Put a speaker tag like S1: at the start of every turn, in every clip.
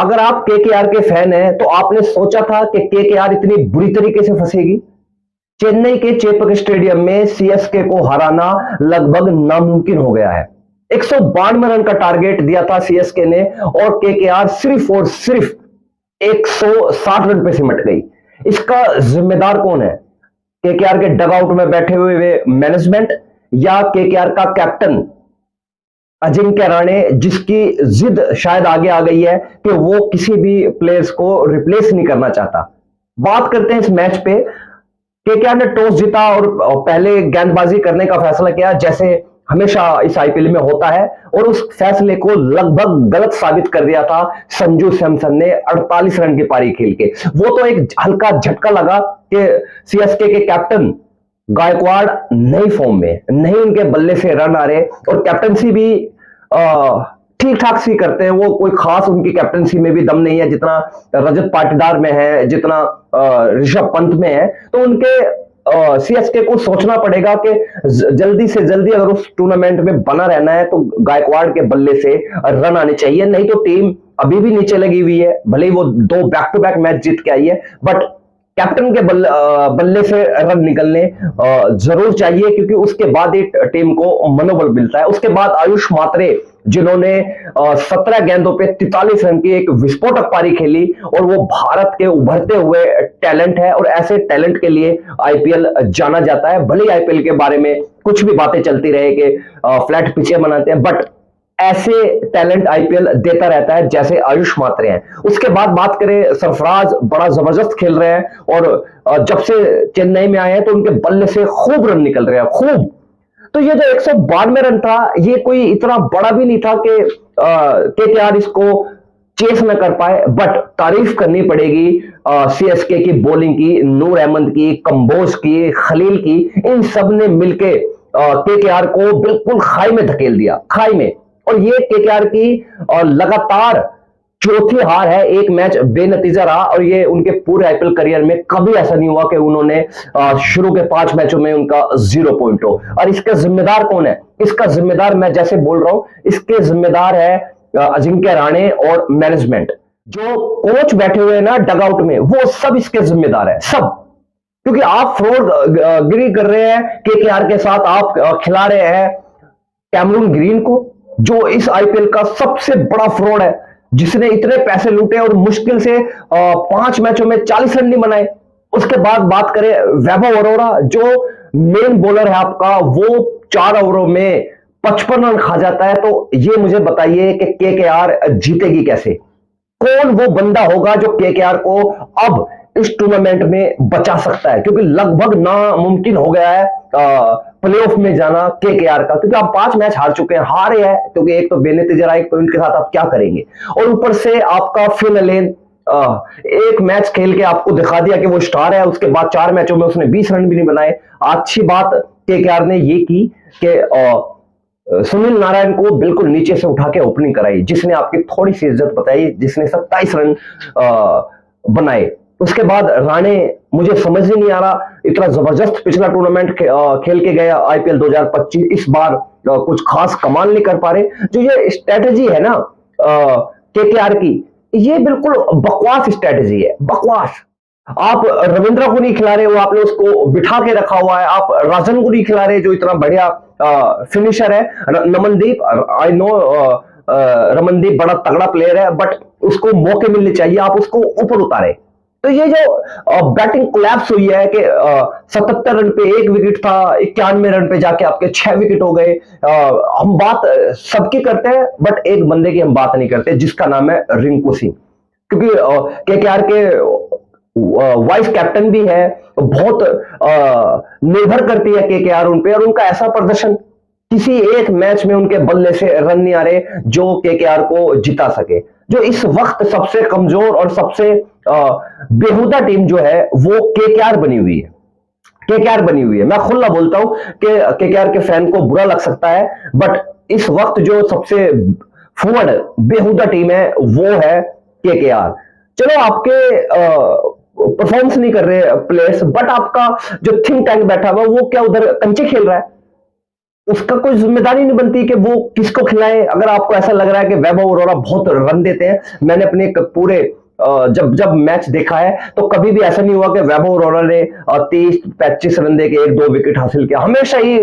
S1: अगर आप केकेआर के फैन हैं तो आपने सोचा था कि केकेआर इतनी बुरी तरीके से फंसेगी? चेन्नई के चेपक स्टेडियम में सीएसके को हराना लगभग नामुमकिन हो गया है। 192 रन का टारगेट दिया था सीएसके ने और केकेआर सिर्फ और सिर्फ 160 रन पे सिमट गई। इसका जिम्मेदार कौन है? केकेआर के डगआउट में बैठे हुए वे मैनेजमेंट या केकेआर का कैप्टन अजिंक्य रहाणे, जिसकी जिद शायद आगे आ गई है कि वो किसी भी प्लेयर्स को रिप्लेस नहीं करना चाहता। बात करते हैं इस मैच पे। केकेआर ने टॉस जीता और पहले गेंदबाजी करने का फैसला किया, जैसे हमेशा इस आईपीएल में होता है, और उस फैसले को लगभग गलत साबित कर दिया था संजू सैमसन ने 48 रन की पारी खेल के। वो तो एक हल्का झटका लगा कि सीएसके के कैप्टन गायकवाड़ नई फॉर्म में, नहीं उनके बल्ले से रन आ रहे, और कैप्टनसी भी ठीक ठाक सी करते हैं। वो कोई खास उनकी कैप्टनसी में भी दम नहीं है जितना रजत पाटीदार में है, जितना ऋषभ पंत में है। तो उनके सीएसके को सोचना पड़ेगा कि जल्दी से जल्दी अगर उस टूर्नामेंट में बना रहना है तो गायकवाड़ के बल्ले से रन आने चाहिए, नहीं तो टीम अभी भी नीचे लगी हुई है। भले ही वो 2 बैक टू बैक मैच जीत के आई है, बट कैप्टन के बल्ले से रन निकलने जरूर चाहिए, क्योंकि उसके बाद एक टीम को मनोबल मिलता है। उसके बाद आयुष मात्रे, जिन्होंने 17 गेंदों पे 43 रन की एक विस्फोटक पारी खेली, और वो भारत के उभरते हुए टैलेंट है, और ऐसे टैलेंट के लिए आईपीएल जाना जाता है। भले ही आईपीएल के बारे में कुछ भी बातें चलती रहे कि फ्लैट पिचे बनाते हैं, बट ऐसे टैलेंट आईपीएल देता रहता है जैसे आयुष मात्रे हैं। उसके बाद बात करें, सरफराज बड़ा जबरदस्त खेल रहे हैं, और जब से चेन्नई में आए हैं तो उनके बल्ले से खूब रन निकल रहे हैं, खूब। तो ये जो 192 रन था, ये कोई इतना बड़ा भी नहीं था कि केकेआर इसको चेस न कर पाए, बट तारीफ करनी पड़ेगी सीएसके की बॉलिंग की, नूर अहमद की, कंबोज की, खलील की। इन सब ने मिलके केकेआर को बिल्कुल खाई में धकेल दिया, खाई में। और ये केकेआर की लगातार चौथी हार है। एक मैच बेनतीजा रहा, और ये उनके पूरे आईपीएल करियर में कभी ऐसा नहीं हुआ कि उन्होंने शुरू के 5 मैचों में उनका 0 पॉइंट हो। और इसका जिम्मेदार कौन है? इसका जिम्मेदार मैं जैसे बोल रहा हूं, इसके जिम्मेदार है अजिंक्य रहाणे और मैनेजमेंट। जो कोच बैठे हुए हैं ना डगआउट में, वो सब इसके जिम्मेदार है, सब। क्योंकि आप फ्रॉड गिरी कर रहे हैं केकेआर के साथ, आप खिला रहे हैं कैमरून ग्रीन को, जो इस आईपीएल का सबसे बड़ा फ्रॉड है, जिसने इतने पैसे लूटे और मुश्किल से 5 मैचों में 40 रन नहीं बनाए। उसके बाद बात करें वैभव अरोड़ा, जो मेन बॉलर है आपका, वो 4 ओवरों में 55 रन खा जाता है। तो ये मुझे बताइए कि केकेआर जीतेगी कैसे? कौन वो बंदा होगा जो केकेआर को अब इस टूर्नामेंट में बचा सकता है? क्योंकि लगभग नामुमकिन हो गया है प्लेऑफ में जाना केकेआर का, क्योंकि आप 5 मैच हार चुके हैं, हारे हैं, क्योंकि एक तो बेनतीजा 1 पॉइंट के साथ आप क्या करेंगे? और ऊपर से आपका फिल एलेन एक मैच खेल के आपको दिखा दिया कि वो स्टार है, उसके बाद 4 मैचों में उसने 20 रन भी नहीं बनाए। अच्छी बात केकेआर ने ये की कि सुनील नारायण को बिल्कुल नीचे से उठा के ओपनिंग कराई, जिसने आपकी थोड़ी सी इज्जत बताई, जिसने 27 रन बनाए। उसके बाद राणे, मुझे समझ ही नहीं आ रहा, इतना जबरदस्त पिछला टूर्नामेंट खेल के गया आईपीएल 2025, इस बार कुछ खास कमाल नहीं कर पा रहे। जो ये स्ट्रेटेजी है ना केकेआर की, ये बिल्कुल बकवास स्ट्रेटेजी है, बकवास। आप रविंद्र को नहीं खिला रहे हो, आपने उसको बिठा के रखा हुआ है। आप राजन को नहीं खिला रहे, जो इतना बढ़िया फिनिशर है। नमनदीप, आई नो रमनदीप बड़ा तगड़ा प्लेयर है, बट उसको मौके मिलने चाहिए, आप उसको ऊपर उतारे। तो ये जो बैटिंग कोलैप्स हुई है कि 77 रन पे 1 विकेट था, 91 रन पे जाके आपके 6 विकेट हो गए। हम बात सबकी करते हैं, बट एक बंदे की हम बात नहीं करते, जिसका नाम है रिंकू सिंह। क्योंकि केकेआर के वाइस कैप्टन भी है, बहुत निर्भर करती है केकेआर उन पे, और उनका ऐसा प्रदर्शन, किसी एक मैच में उनके बल्ले से रन नहीं आ रहे जो केकेआर को जिता सके। जो इस वक्त सबसे कमजोर और सबसे बेहुदा टीम जो है वो केकेआर बनी हुई है, केकेआर बनी हुई है। मैं खुला बोलता हूं कि केकेआर के फैन को बुरा लग सकता है, बट इस वक्त जो सबसे फुअड बेहुदा टीम है वो है केकेआर। चलो, आपके परफॉर्मेंस नहीं कर रहे प्लेयर्स, बट आपका जो थिंक टैंक बैठा हुआ वो क्या उधर कंचे खेल रहा है? उसका कोई जिम्मेदारी नहीं बनती कि वो किसको खिलाए। अगर आपको ऐसा लग रहा है कि वैभव अरोड़ा बहुत रन देते हैं, मैंने अपने एक पूरे जब जब मैच देखा है तो कभी भी ऐसा नहीं हुआ कि वैभव अरोड़ा ने 30-35 रन दे के 1-2 विकेट हासिल किया। हमेशा ही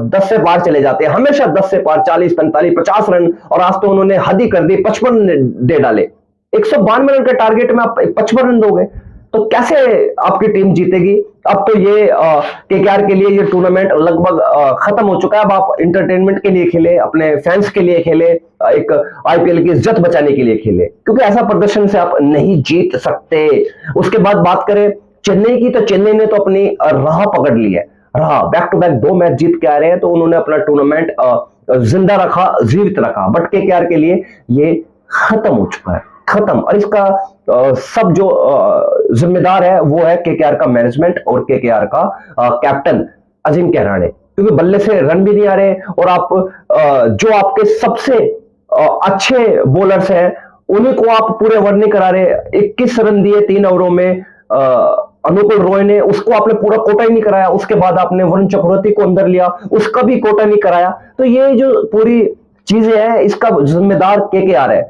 S1: 10 से पार चले जाते हैं, हमेशा 10 से पार, 40-45-50 रन। और आज तो उन्होंने हद ही कर दी, 55 दे डाले। 192 रन के टारगेट में आप 55 रन दोगे तो कैसे आपकी टीम जीतेगी। अब तो ये केकेआर के लिए ये टूर्नामेंट लगभग खत्म हो चुका है। अब आप इंटरटेनमेंट के लिए खेले, अपने फैंस के लिए खेले, एक आईपीएल की इज्जत बचाने के लिए खेले, क्योंकि ऐसा प्रदर्शन से आप नहीं जीत सकते। उसके बाद बात करें चेन्नई की, तो चेन्नई ने तो अपनी राह पकड़ ली है। राह बैक टू बैक 2 मैच जीत के आ रहे हैं, तो उन्होंने अपना टूर्नामेंट जिंदा रखा, जीवित रखा। बट केकेआर के लिए ये खत्म हो चुका है, खत्म। और इसका सब जो जिम्मेदार है वो है केकेआर का मैनेजमेंट और केकेआर का कैप्टन अजिंक्य रहाणे, क्योंकि बल्ले से रन भी नहीं आ रहे। और आप जो आपके सबसे अच्छे बॉलर्स हैं उन्हीं को आप पूरे ओवर नहीं करा रहे। 21 रन दिए 3 ओवरों में अनुकुल रॉय ने, उसको आपने पूरा कोटा ही नहीं कराया। उसके बाद आपने वरुण चक्रवर्ती को अंदर लिया, उसका भी कोटा नहीं कराया। तो ये जो पूरी चीजें हैं इसका जिम्मेदार केकेआर है,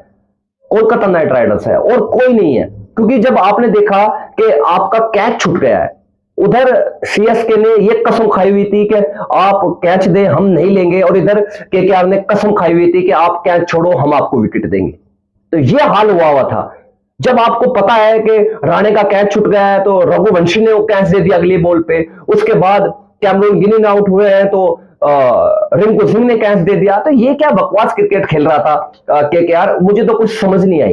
S1: कोलकाता नाइट राइडर्स है, और कोई नहीं है। क्योंकि जब आपने देखा कि आपका कैच छूट गया है, उधर सीएसके ने ये कसम खाई हुई थी कि आप कैच दे हम नहीं लेंगे, और इधर केकेआर ने कसम खाई हुई थी कि आप कैच छोड़ो हम आपको विकेट देंगे। तो ये हाल हुआ था। जब आपको पता है कि राणे का कैच छूट गया है तो रघुवंशी ने वो कैच दे दिया अगली बॉल पे, उसके बाद कैमरून ग्रीन आउट हुए हैं तो रिंकू सिंह ने कैच दे दिया। तो ये क्या बकवास क्रिकेट खेल रहा था केकेआर, मुझे तो कुछ समझ नहीं आई,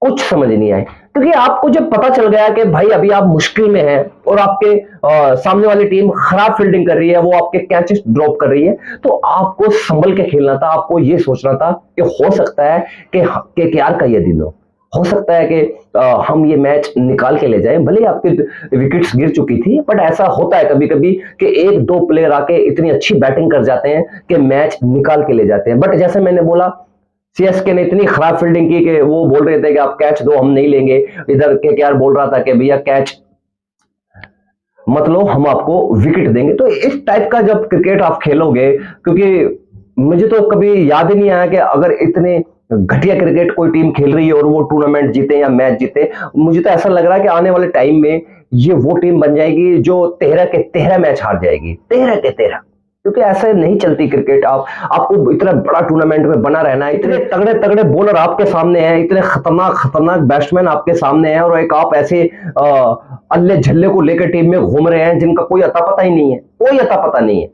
S1: कुछ समझ नहीं आई। क्योंकि आपको जब पता चल गया कि भाई अभी आप मुश्किल में हैं और आपके सामने वाली टीम खराब फील्डिंग कर रही है, वो आपके कैचेस ड्रॉप कर रही है, तो आपको संभल के खेलना था। आपको ये सोचना था कि हो सकता है कि केकेआर का ये दिन हो सकता है कि हम ये मैच निकाल के ले जाएं। भले आपके विकेट्स गिर चुकी थी, बट ऐसा होता है कभी कभी कि 1-2 प्लेयर आके इतनी अच्छी बैटिंग कर जाते हैं कि मैच निकाल के ले जाते हैं। बट जैसे मैंने बोला, सीएसके ने इतनी खराब फील्डिंग की कि वो बोल रहे थे कि आप कैच दो हम नहीं लेंगे, इधर केकेआर बोल रहा था कि भैया कैच मत लो हम आपको विकेट देंगे। तो इस टाइप का जब क्रिकेट आप खेलोगे, क्योंकि मुझे तो कभी याद ही नहीं आया कि अगर इतने घटिया क्रिकेट कोई टीम खेल रही है और वो टूर्नामेंट जीते या मैच जीते, मुझे तो ऐसा लग रहा है कि आने वाले टाइम में ये वो टीम बन जाएगी जो 13 के 13 मैच हार जाएगी, 13 के 13। क्योंकि ऐसे नहीं चलती क्रिकेट। आपको इतना बड़ा टूर्नामेंट में बना रहना है, इतने तगड़े तगड़े बॉलर आपके सामने हैं, इतने खतरनाक खतरनाक बैट्समैन आपके सामने हैं, और एक आप ऐसे अल्ले झल्ले को लेकर टीम में घूम रहे हैं जिनका कोई अता पता ही नहीं है, कोई अता पता नहीं है।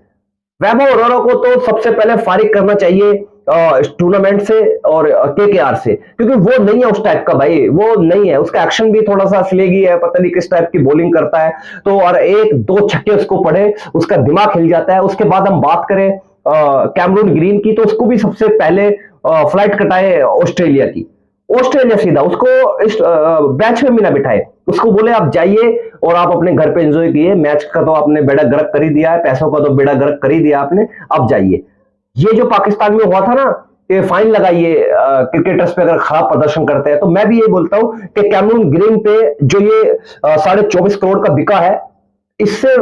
S1: वैभव अरोड़ा को तो सबसे पहले फारिग करना चाहिए टूर्नामेंट से और केकेआर से, क्योंकि वो नहीं है उस टाइप का भाई, वो नहीं है। उसका एक्शन भी थोड़ा सा स्लेगी है, पता नहीं किस टाइप की बॉलिंग करता है। तो और 1-2 छक्के उसको पड़े उसका दिमाग हिल जाता है। उसके बाद हम बात करें कैमरून ग्रीन की, तो उसको भी सबसे पहले फ्लाइट कटाए ऑस्ट्रेलिया की। ऑस्ट्रेलिया सीधा उसको इस मैच में भी ना बिठाए, उसको बोले आप जाइए और आप अपने घर पे एंजॉय किए। मैच का तो आपने बेड़ा गर्क कर ही दिया है, पैसों का तो बेड़ा गर्क कर ही दिया आपने, अब जाइए। ये जो पाकिस्तान में हुआ था ना कि फाइन लगाइए क्रिकेटर्स पे अगर खराब प्रदर्शन करते हैं, तो मैं भी ये बोलता हूं कि कैमरून ग्रीन पे जो ये 24.5 करोड़ का बिका है, इससे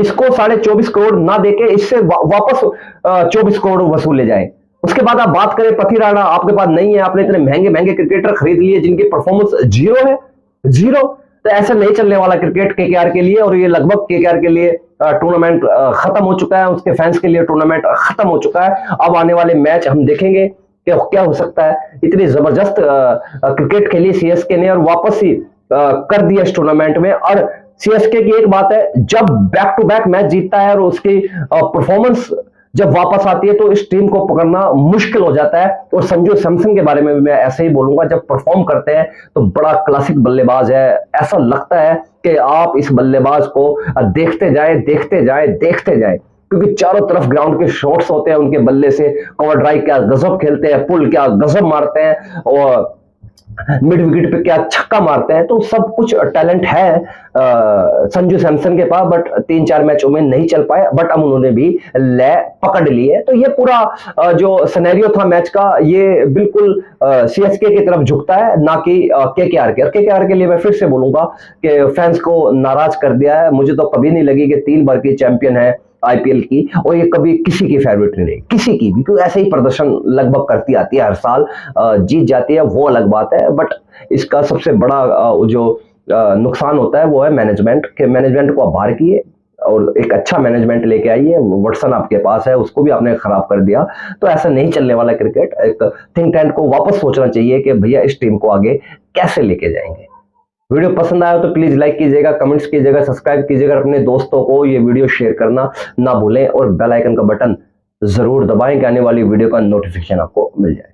S1: इसको 24.5 करोड़ ना देके इससे वापस 24 करोड़ वसूले जाए। उसके बाद आप बात करें पथी राणा, आपके पास नहीं है, आपने इतने महंगे महंगे क्रिकेटर खरीद लिए जिनकी परफॉर्मेंस जीरो है, जीरो। तो ऐसे नहीं चलने वाला क्रिकेट केकेआर के लिए, और ये लगभग केकेआर के लिए टूर्नामेंट खत्म हो चुका है, उसके फैंस के लिए टूर्नामेंट खत्म हो चुका है। अब आने वाले मैच हम देखेंगे कि क्या हो सकता है। इतनी जबरदस्त क्रिकेट खेली सीएसके ने और वापस ही कर दिया इस टूर्नामेंट में। और सीएसके की एक बात है, जब बैक टू बैक मैच जीतता है और उसकी परफॉर्मेंस जब वापस आती है तो इस टीम को पकड़ना मुश्किल हो जाता है। और संजू सैमसन के बारे में भी मैं ऐसे ही बोलूंगा, जब परफॉर्म करते हैं तो बड़ा क्लासिक बल्लेबाज है। ऐसा लगता है कि आप इस बल्लेबाज को देखते जाए देखते जाए देखते जाए, क्योंकि चारों तरफ ग्राउंड के शॉट्स होते हैं उनके बल्ले से। कवर ड्राइव क्या गजब खेलते हैं, पुल क्या गजब मारते हैं, और मिड विकेट पे क्या छक्का मारते हैं। तो सब कुछ टैलेंट है संजू सैमसन के पास, बट 3-4 मैचों में नहीं चल पाए। बट अब उन्होंने भी ले पकड़ ली है। तो ये पूरा जो सिनेरियो था मैच का, ये बिल्कुल सीएसके की तरफ झुकता है, ना कि केकेआर के। और केकेआर के लिए मैं फिर से बोलूंगा कि फैंस को नाराज कर दिया है। मुझे तो कभी नहीं लगी कि 3 बार की चैंपियन है आईपीएल की, और ये कभी किसी की फेवरेट नहीं रही, किसी की भी, क्योंकि ऐसे ही प्रदर्शन लगभग करती आती है हर साल, जीत जाती है वो अलग बात है, बट इसका सबसे बड़ा जो नुकसान होता है वो है मैनेजमेंट, के मैनेजमेंट को आप बाहर किए और एक अच्छा मैनेजमेंट लेके आइए। वॉटसन आपके पास है, उसको भी आपने खराब कर दिया, तो ऐसा नहीं चलने वाला क्रिकेट। एक थिंक टैंक को वापस सोचना चाहिए कि भैया इस टीम को आगे कैसे लेके जाएंगे। वीडियो पसंद आया तो प्लीज लाइक कीजिएगा, कमेंट्स कीजिएगा, सब्सक्राइब कीजिएगा, अपने दोस्तों को ये वीडियो शेयर करना ना भूलें, और बेल आइकन का बटन जरूर दबाएं कि आने वाली वीडियो का नोटिफिकेशन आपको मिल जाए।